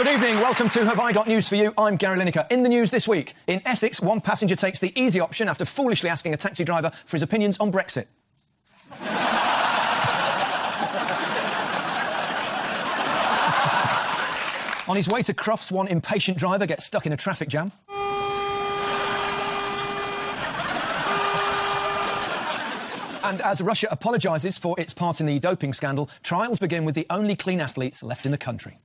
Good evening, welcome to Have I Got News For You? I'm Gary Lineker. In the news this week, in Essex, one passenger takes the easy option after foolishly asking a taxi driver for his opinions on Brexit. On his way to Crufts, one impatient driver gets stuck in a traffic jam. And as Russia apologises for its part in the doping scandal, trials begin with the only clean athletes left in the country.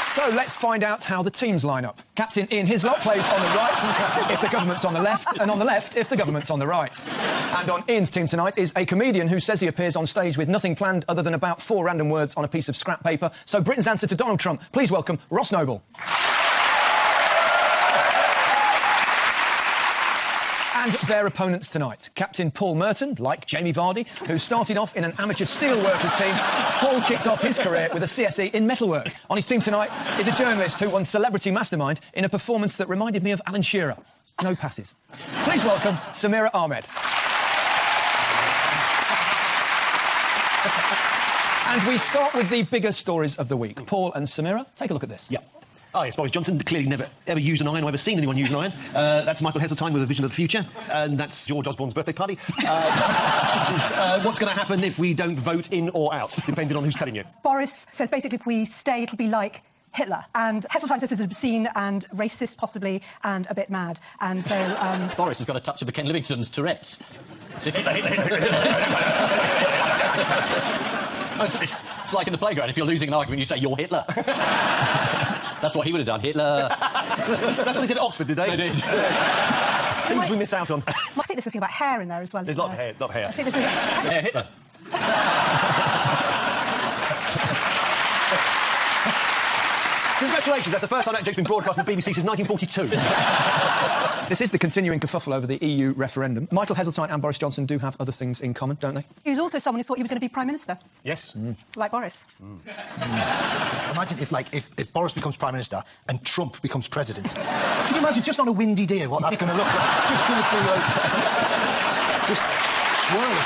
So let's find out how the teams line up. Captain Ian Hislop plays on the right if the government's on the left, and on the left if the government's on the right. And on Ian's team tonight is a comedian who says he appears on stage with nothing planned other than about 4 random words on a piece of scrap paper. So Britain's answer to Donald Trump. Please welcome Ross Noble. And their opponents tonight. Captain Paul Merton, like Jamie Vardy, who started off in an amateur steelworkers team. Paul kicked off his career with a CSE in metalwork. On his team tonight is a journalist who won Celebrity Mastermind in a performance that reminded me of Alan Shearer. No passes. Please welcome Samira Ahmed. And we start with the bigger stories of the week. Paul and Samira, take a look at this. Yeah. Oh, yes, Boris Johnson clearly never ever used an iron or ever seen anyone use an iron. That's Michael Heseltine with a vision of the future. And that's George Osborne's birthday party. This is what's going to happen if we don't vote in or out, depending on who's telling you. Boris says basically if we stay, it'll be like Hitler. And Heseltine says it's obscene and racist, possibly, and a bit mad. And so... Boris has got a touch of the Ken Livingstone's Tourette's. So if it's like in the playground, if you're losing an argument, you say, "You're Hitler." That's what he would have done, Hitler. That's what they did at Oxford, did they? They did. Things we miss out on. I think there's something about hair in there as well. There's a lot of hair, I think there's... Yeah, Hitler. Congratulations, that's the first time that joke's been broadcast on the BBC since 1942. This is the continuing kerfuffle over the EU referendum. Michael Heseltine and Boris Johnson do have other things in common, don't they? He was also someone who thought he was going to be Prime Minister. Yes. Like Boris. Imagine if Boris becomes Prime Minister and Trump becomes President. Can you imagine just on a windy day what that's going to look like? It's just going to be like... just swirling.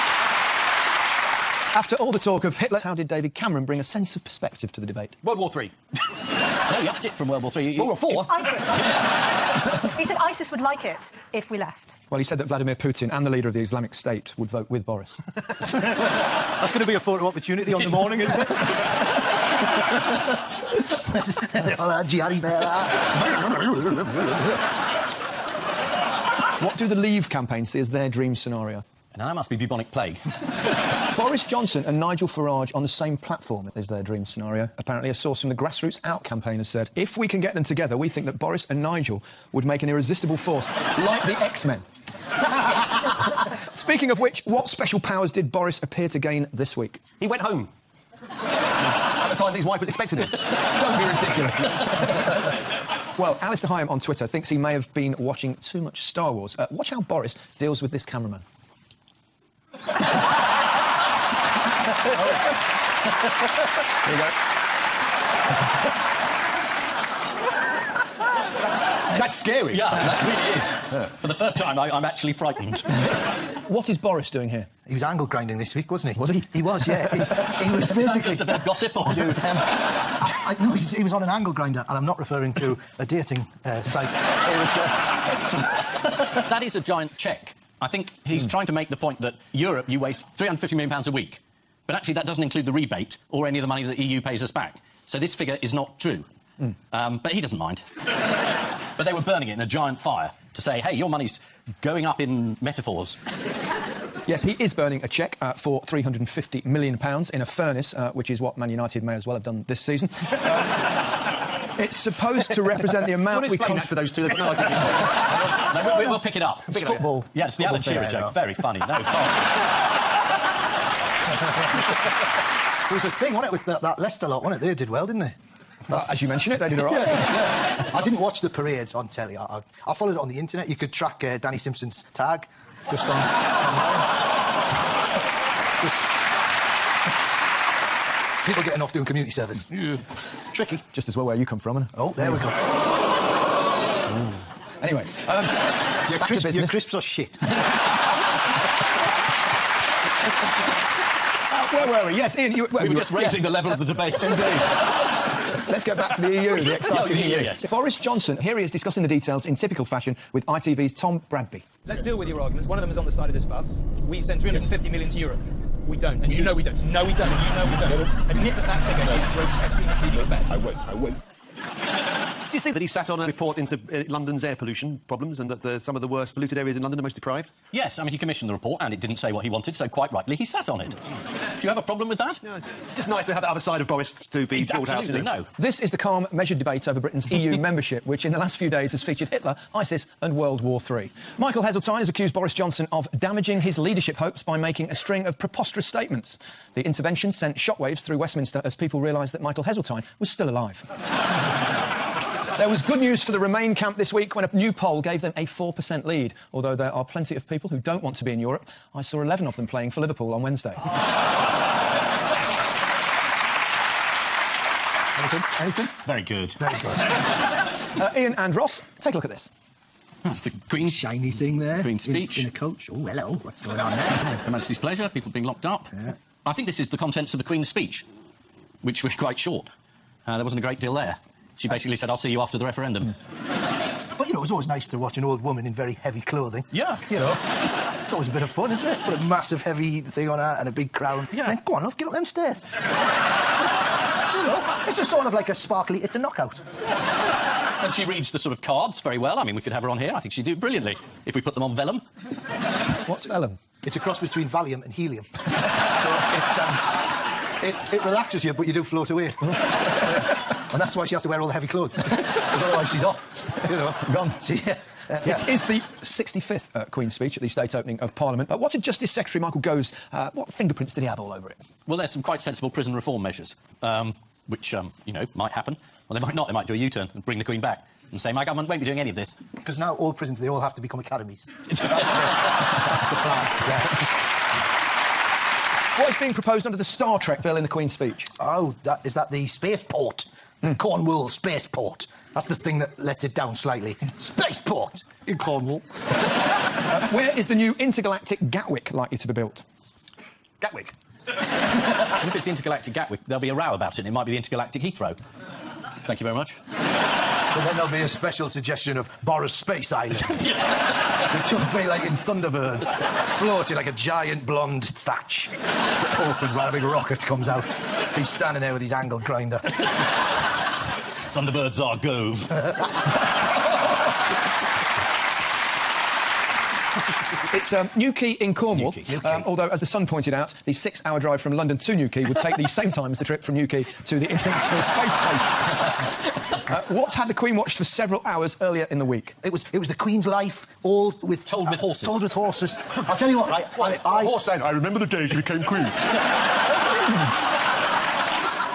After all the talk of Hitler, how did David Cameron bring a sense of perspective to the debate? World War III. No, you upped it from World War III. World War IV? He said ISIS would like it if we left. Well, he said that Vladimir Putin and the leader of the Islamic State would vote with Boris. That's going to be a photo opportunity on the morning, isn't it? All that jihadi there. What do the Leave campaign see as their dream scenario? Now, that must be bubonic plague. Boris Johnson and Nigel Farage on the same platform is their dream scenario. Apparently, a source from the Grassroots Out campaign has said, if we can get them together, we think that Boris and Nigel would make an irresistible force, like the X-Men. Speaking of which, what special powers did Boris appear to gain this week? He went home. At the time his wife was expecting him. Don't be ridiculous. Well, Alistair Hyam on Twitter thinks he may have been watching too much Star Wars. Watch how Boris deals with this cameraman. There you go. That's scary. Yeah, that really is. Yeah. For the first time, I'm actually frightened. What is Boris doing here? He was angle grinding this week, wasn't he? Was he? He was, yeah. He was basically... Just a bit of gossip, or... No, he was on an angle grinder, and I'm not referring to a dating site. That is a giant cheque. I think he's trying to make the point that Europe, you waste £350 million a week. But actually, that doesn't include the rebate or any of the money that the EU pays us back. So this figure is not true. But he doesn't mind. But they were burning it in a giant fire to say, hey, your money's going up in metaphors. Yes, he is burning a cheque for £350 million in a furnace, which is what Man United may as well have done this season. It's supposed to represent the amount we... Explain that to those two. No, we'll pick it up. It's football. Yeah, it's the Alan Shearer joke. Very funny. That was It was a thing, wasn't it, with that Leicester lot, wasn't it? They did well, didn't they? As you mention it, they did all right. Yeah. I didn't watch the parades on telly. I followed it on the internet. You could track Danny Simpson's tag just on... People getting off doing community service. Yeah. Tricky. Just as well where you come from. And... Oh, there we go. Anyway, your crisps are shit. Where were we? Yes, Ian, We were just raising the level of the debate. Indeed. Let's go back to the EU, the exciting the EU, EU. yes. Boris Johnson, here he is discussing the details in typical fashion with ITV's Tom Bradby. Let's deal with your arguments. One of them is on the side of this bus. We send 350 million to Europe. We don't. And you know we don't. No, we don't. And you know we don't. Admit that figure is grotesquely misleading at best. I won't. Do you see that he sat on a report into London's air pollution problems and that some of the worst polluted areas in London are most deprived? Yes, I mean, he commissioned the report and it didn't say what he wanted, so quite rightly he sat on it. Do you have a problem with that? No, just nice to have the other side of Boris to be brought out. Absolutely, no. This is the calm, measured debate over Britain's EU membership, which in the last few days has featured Hitler, ISIS and World War III. Michael Heseltine has accused Boris Johnson of damaging his leadership hopes by making a string of preposterous statements. The intervention sent shockwaves through Westminster as people realised that Michael Heseltine was still alive. There was good news for the Remain camp this week when a new poll gave them a 4% lead. Although there are plenty of people who don't want to be in Europe, I saw 11 of them playing for Liverpool on Wednesday. Anything? Very good. Very good. Ian and Ross, take a look at this. That's the Queen's Shiny thing there. Queen's speech. In a coach. Oh, hello. What's going on there? Her Majesty's pleasure, people being locked up. Yeah. I think this is the contents of the Queen's speech, which was quite short. There wasn't a great deal there. She basically said, I'll see you after the referendum. But, you know, it's always nice to watch an old woman in very heavy clothing. Yeah. You know, it's always a bit of fun, isn't it? Put a massive heavy thing on her and a big crown. Yeah. Then, go on, love, get up them stairs. You know, it's a sort of like a sparkly, it's a knockout. And she reads the sort of cards very well. I mean, we could have her on here. I think she'd do brilliantly if we put them on vellum. What's vellum? It's a cross between Valium and helium. So it relaxes you, but you do float away. And that's why she has to wear all the heavy clothes. Because otherwise she's off. You know, gone. So, yeah. It is the 65th Queen's speech at the state opening of Parliament. What did Justice Secretary Michael Gove's... what fingerprints did he have all over it? Well, there's some quite sensible prison reform measures, which, you know, might happen. Well, they might not. They might do a U-turn and bring the Queen back and say, my government won't be doing any of this. Because now all prisons, they all have to become academies. That's the plan, yeah. What is being proposed under the Star Trek bill in the Queen's speech? Oh, is that the spaceport? Cornwall spaceport. That's the thing that lets it down slightly. Spaceport in Cornwall. Where is the new intergalactic Gatwick likely to be built? Gatwick. And if it's the intergalactic Gatwick, there'll be a row about it. It might be the intergalactic Heathrow. Thank you very much. But then there'll be a special suggestion of Boris Space Island. Which will be like in Thunderbirds, floating like a giant blonde thatch. It opens like a big rocket comes out. He's standing there with his angle grinder. Thunderbirds are Gove. It's Newquay in Cornwall. Newquay. Although, as the Sun pointed out, the 6-hour drive from London to Newquay would take the same time as the trip from Newquay to the International Space Station. What had the Queen watched for several hours earlier in the week? It was the Queen's life, all with... Told with horses. Told with horses. I'll tell you what, right? Horse saying, I remember the day she became queen.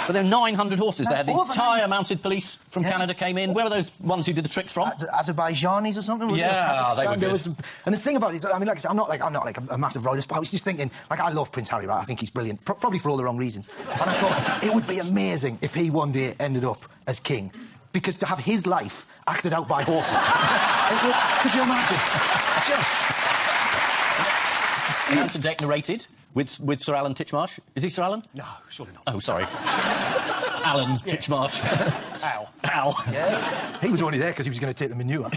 But there are 900 horses there. The Over entire mounted police from Canada came in. Where were those ones who did the tricks from? Azerbaijanis or something? Yeah, they were good. And the thing about it is, I mean, like I said, I'm not like a massive royalist, but I was just thinking, like, I love Prince Harry, right? I think he's brilliant, probably for all the wrong reasons. And I thought it would be amazing if he one day ended up as king, because to have his life acted out by horses. Could you imagine? Mounted deck narrated with Sir Alan Titchmarsh. Is he Sir Alan? No, surely not. Oh, sorry. Alan Titchmarsh. Ow. Ow. Yeah. He was only there because he was going to take the manure.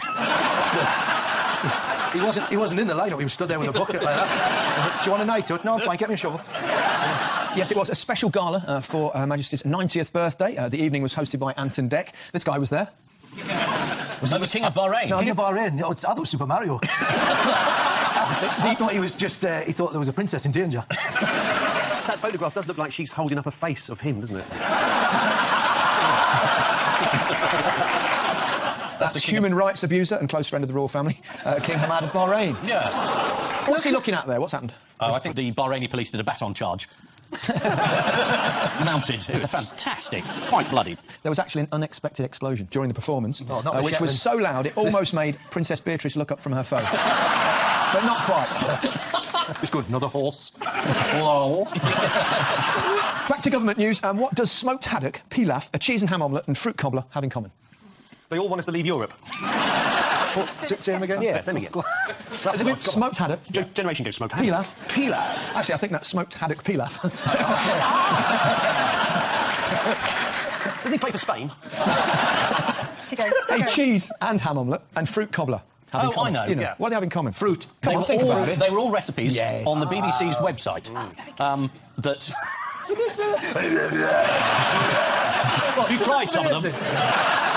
He wasn't in the lineup. He was stood there with a bucket like that. Do you want a night out? No, I'm fine. Get me a shovel. Yes, it was a special gala for Her Majesty's 90th birthday. The evening was hosted by Anton Deck. This guy was there. Was he the King of Bahrain? No, King of Bahrain. No, I thought it was Super Mario. He thought he was just... he thought there was a princess in danger. That photograph does look like she's holding up a face of him, doesn't it? That's the human rights abuser and close friend of the royal family, King Hamad of Bahrain. Yeah. What's he looking at there? What's happened? Oh, I think the Bahraini police did a baton charge. Mounted. It was fantastic. Quite bloody. There was actually an unexpected explosion during the performance, Oh, not the which was so loud it almost made Princess Beatrice look up from her phone. But not quite. It's good. Another horse. Back to government news. What does smoked haddock, pilaf, a cheese and ham omelette and fruit cobbler have in common? They all want us to leave Europe. Say him again? Yeah, same again. As if it's smoked haddock. Generation Go smoked haddock. Pilaf. Actually, I think that's smoked haddock pilaf. Did he play for Spain? A cheese and ham omelette and fruit cobbler. Oh, I know. You know. Yeah. What do they have in common? Fruit. Come on, think about it. They were all recipes Yes. on the BBC's website. That. Well, have you tried some of them?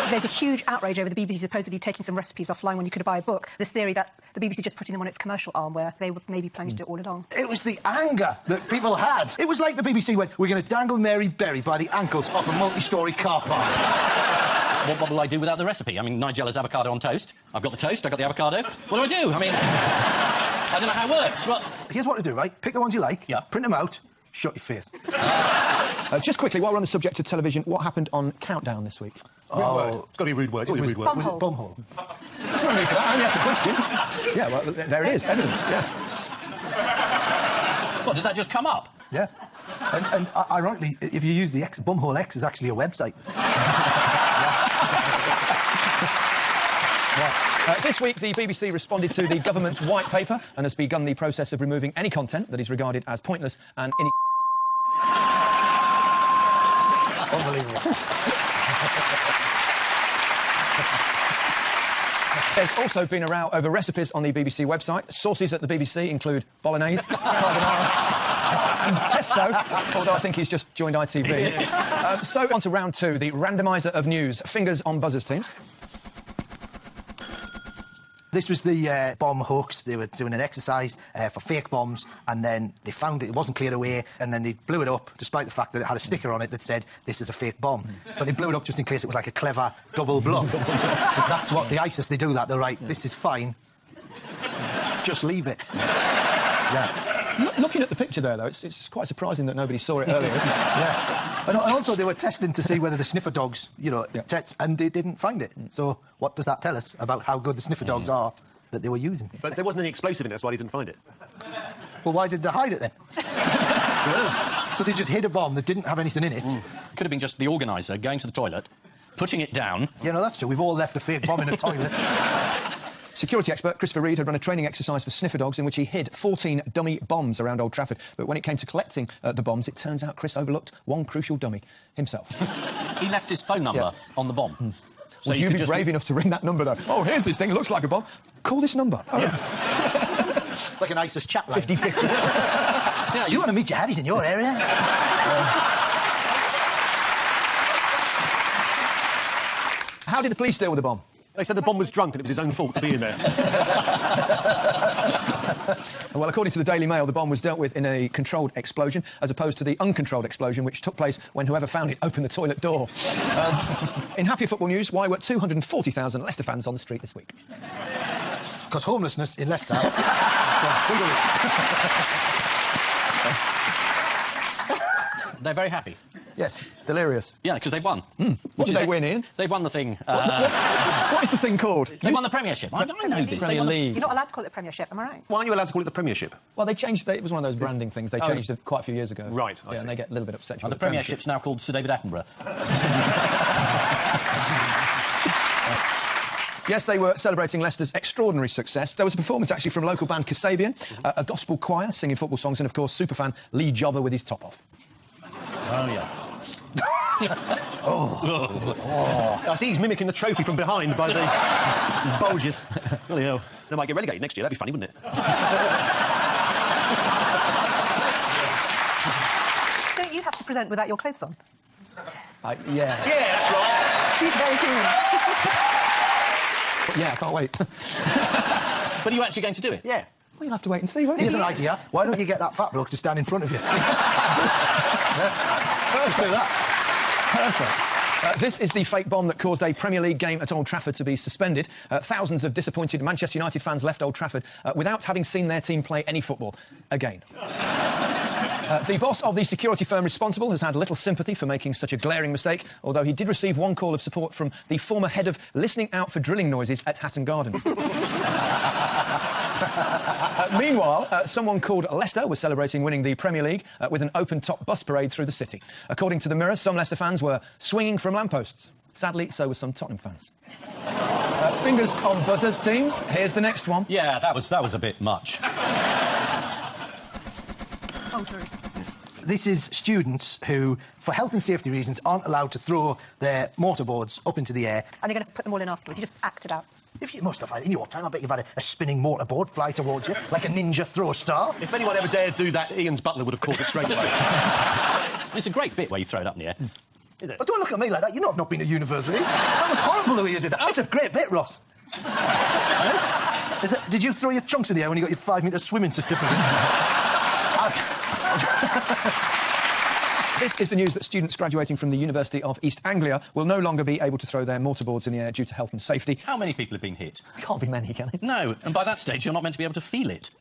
There's a huge outrage over the BBC supposedly taking some recipes offline when you could buy a book. This theory that the BBC just putting them on its commercial arm where they were maybe planning to do it all along. It was the anger that people had. It was like the BBC went, we're going to dangle Mary Berry by the ankles off a multi-storey car park. What will I do without the recipe? I mean, Nigella's avocado on toast. I've got the toast, I've got the avocado. What do I do? I mean, I don't know how it works. Well, here's what to do, right? Pick the ones you like, print them out, shut your face. Just quickly, while we're on the subject of television, what happened on Countdown this week? Oh, it's got to be a rude word. It's got to be a rude word. Bumhole. Was it Bumhole? There's no need for that. I only asked a question. Yeah, well, there it is. Evidence, yeah. what, did that just come up? Yeah. And ironically, if you use the X, Bumhole X is actually a website. This week, the BBC responded to the government's white paper and has begun the process of removing any content that is regarded as pointless and Unbelievable. There's also been a row over recipes on the BBC website. Sources at the BBC include bolognese, carbonara and pesto, although I think he's just joined ITV. So on to round two, the randomiser of news. Fingers on buzzers, teams. This was the bomb hoax. They were doing an exercise for fake bombs, and then they found it wasn't cleared away, and then they blew it up, despite the fact that it had a sticker on it that said, this is a fake bomb. But they blew it up just in case it was like a clever double bluff. Because that's what the ISIS, they do that. They're right, this is fine. Just leave it. Yeah. Looking at the picture there, though, it's quite surprising that nobody saw it earlier, isn't it? Yeah. And also, they were testing to see whether the sniffer dogs, test, and they didn't find it. So what does that tell us about how good the sniffer dogs are that they were using? But there wasn't any explosive in it, that's why he didn't find it. Well, why did they hide it then? So they just hid a bomb that didn't have anything in it. Could have been just the organiser going to the toilet, putting it down. Yeah, no, that's true. We've all left a fake bomb in a toilet. Security expert Christopher Reid had run a training exercise for sniffer dogs in which he hid 14 dummy bombs around Old Trafford. But when it came to collecting the bombs, it turns out Chris overlooked one crucial dummy, himself. He left his phone number on the bomb. So Would you be brave enough to ring that number, though? Oh, here's this thing, it looks like a bomb. Call this number. Oh, yeah. It's like an ISIS chat line. 50-50. Yeah, do you want to meet your Harrys in your area? How did the police deal with the bomb? They said the bomb was drunk and it was his own fault for being there. Well, according to the Daily Mail, the bomb was dealt with in a controlled explosion, as opposed to the uncontrolled explosion, which took place when whoever found it opened the toilet door. In happier football news, why were 240,000 Leicester fans on the street this week? Because homelessness in Leicester... They're very happy. Yes, delirious. Yeah, because they won. What did they win, Ian? They won the thing. What is the thing called? They won the Premiership. I know this. Premier League. You're not allowed to call it the Premiership, am I right? Why aren't you allowed to call it the Premiership? Well, they changed it. It was one of those branding things. They changed it quite a few years ago. Right, I Yeah, see. and they get a little bit upset. The Premiership's now called Sir David Attenborough. Yes, they were celebrating Leicester's extraordinary success. There was a performance, actually, from local band Kasabian, a gospel choir singing football songs, and, of course, superfan Lee Jobber with his top off. Oh, yeah. I see he's mimicking the trophy from behind by the bulges. Bloody hell. They might get relegated next year. That'd be funny, wouldn't it? Don't you have to present without your clothes on? Yeah. Yeah, that's right. She's very human. Yeah, I can't wait. But are you actually going to do it? Yeah. Well, you'll have to wait and see, won't Here's you? an idea. Why don't you get that fat bloke to stand in front of you? Let's do that. Perfect. This is the fake bomb that caused a Premier League game at Old Trafford to be suspended. Thousands of disappointed Manchester United fans left Old Trafford without having seen their team play any football again. The boss of the security firm responsible has had little sympathy for making such a glaring mistake, although he did receive one call of support from the former head of listening out for drilling noises at Hatton Garden. Meanwhile, someone called Leicester was celebrating winning the Premier League with an open-top bus parade through the city. According to the Mirror, some Leicester fans were swinging from lampposts. Sadly, so were some Tottenham fans. Fingers on buzzers, teams. Here's the next one. Yeah, that was a bit much. Oh, sorry. This is students who, for health and safety reasons, aren't allowed to throw their mortarboards up into the air. And they're going to put them all in afterwards. You just act it out. If you must have had, in your time, I bet you've had a spinning mortarboard fly towards you, like a ninja throw star. If anyone ever dared do that, Ian's butler would have caught it straight away. It's a great bit where you throw it up in the air. Is it? But don't look at me like that. You know I've not been at university. That was horrible the way you did that. It's a great bit, Ross. Did you throw your chunks in the air when you got your 5-metre swimming certificate? This is the news that students graduating from the University of East Anglia will no longer be able to throw their mortarboards in the air due to health and safety. How many people have been hit? Can't be many, can it? No, and by that stage, you're not meant to be able to feel it.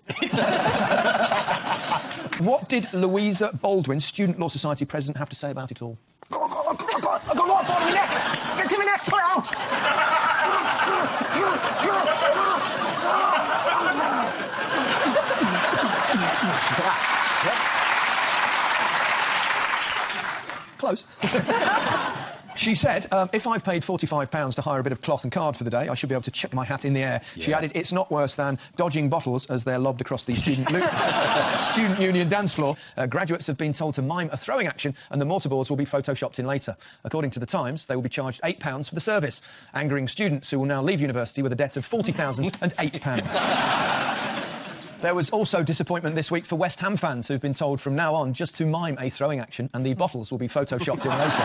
What did Louisa Baldwin, Student Law Society president, have to say about it all? I've got a mortarboard in my neck! Get to my neck! Pull it out! Close. She said, if I've paid £45 to hire a bit of cloth and card for the day, I should be able to chuck my hat in the air. Yeah. She added, it's not worse than dodging bottles as they're lobbed across the student union dance floor. Graduates have been told to mime a throwing action and the mortarboards will be photoshopped in later. According to The Times, they will be charged £8 for the service, angering students who will now leave university with a debt of £40,000 and £8. There was also disappointment this week for West Ham fans who've been told from now on just to mime a throwing action and the bottles will be photoshopped in later.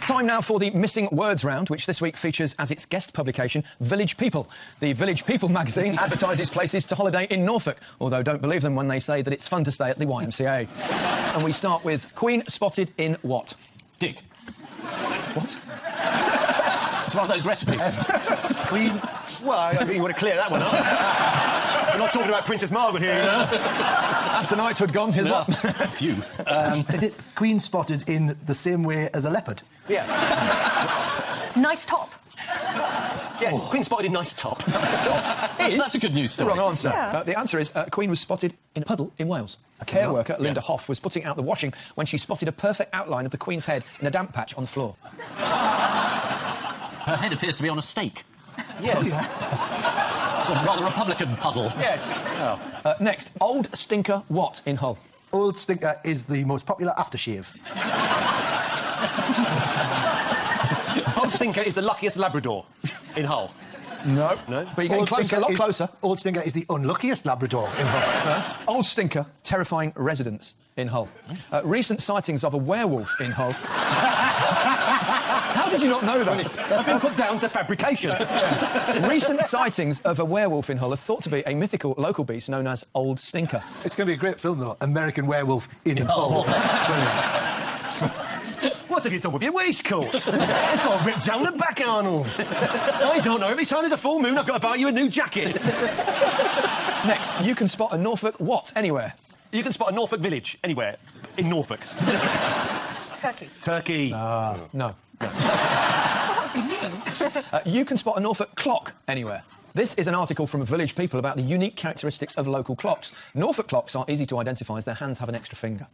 Time now for the Missing Words round, which this week features as its guest publication Village People. The Village People magazine advertises places to holiday in Norfolk, although don't believe them when they say that it's fun to stay at the YMCA. And we start with Queen spotted in what? Dick. What? It's one of those recipes. Queen... Well, I think you want to clear that one up. We're not talking about Princess Margaret here, you know. That's the knighthood gone, here's what? Phew. Is it Queen spotted in the same way as a leopard? Yeah. Nice top. Yes, Queen spotted in nice top. That's a good news story. Wrong answer. Yeah. The answer is Queen was spotted in a puddle in Wales. A care worker, Linda Hoff, was putting out the washing when she spotted a perfect outline of the Queen's head in a damp patch on the floor. Her head appears to be on a stake. Yes. It's a rather Republican puddle. Yes. Oh. Next, Old Stinker what in Hull? Old Stinker is the most popular aftershave. Old Stinker is the luckiest Labrador in Hull. No. No? But you're getting closer, a lot closer. Old Stinker is the unluckiest Labrador in Hull. Old Stinker, terrifying residents in Hull. Recent sightings of a werewolf in Hull. How did you not know that? I've been put down to fabrication. Recent sightings of a werewolf in Hull are thought to be a mythical local beast known as Old Stinker. It's going to be a great film, though. American Werewolf in Hull. What have you done with your waistcoat? It's all ripped down the back, Arnold. I don't know. Every time there's a full moon, I've got to buy you a new jacket. Next, you can spot a Norfolk what anywhere? You can spot a Norfolk village anywhere in Norfolk. Turkey. Turkey. No. You can spot a Norfolk clock anywhere. This is an article from Village People about the unique characteristics of local clocks. Norfolk clocks are easy to identify as their hands have an extra finger.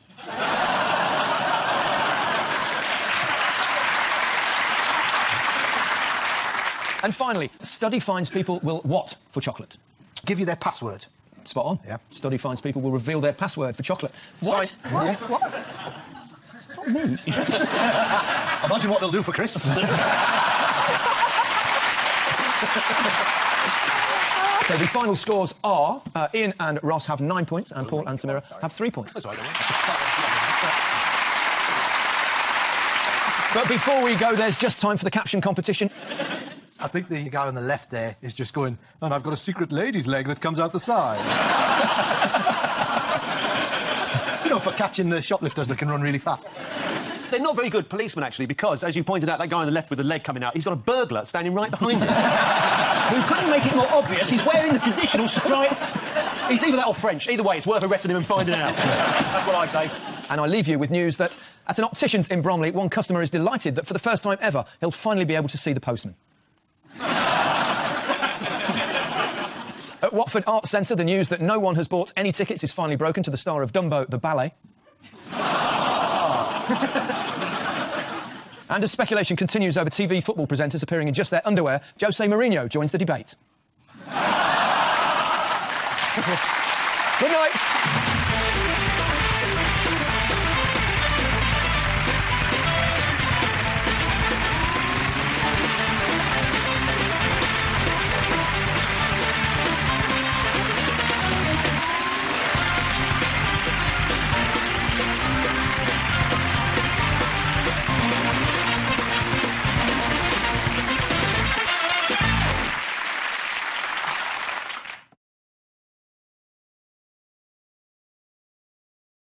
And finally, study finds people will what for chocolate? Give you their password. Spot on. Yeah. Study finds people will reveal their password for chocolate. What? Sci- What? Yeah. What? It's not me. Imagine what they'll do for Christmas. So the final scores are Ian and Ross have 9 points and Paul and Samira have 3 points. That's all right, But before we go, there's just time for the caption competition. I think the guy on the left there is just going, and I've got a secret lady's leg that comes out the side. You know, for catching the shoplifters that can run really fast. They're not very good policemen, actually, because, as you pointed out, that guy on the left with the leg coming out, he's got a burglar standing right behind him. Who couldn't make it more obvious, he's wearing the traditional striped... He's either that or French. Either way, it's worth arresting him and finding out. That's what I say. And I leave you with news that at an optician's in Bromley, one customer is delighted that for the first time ever, he'll finally be able to see the postman. At Watford Arts Centre, the news that no one has bought any tickets is finally broken to the star of Dumbo, the ballet. And as speculation continues over TV football presenters appearing in just their underwear, Jose Mourinho joins the debate. Good night.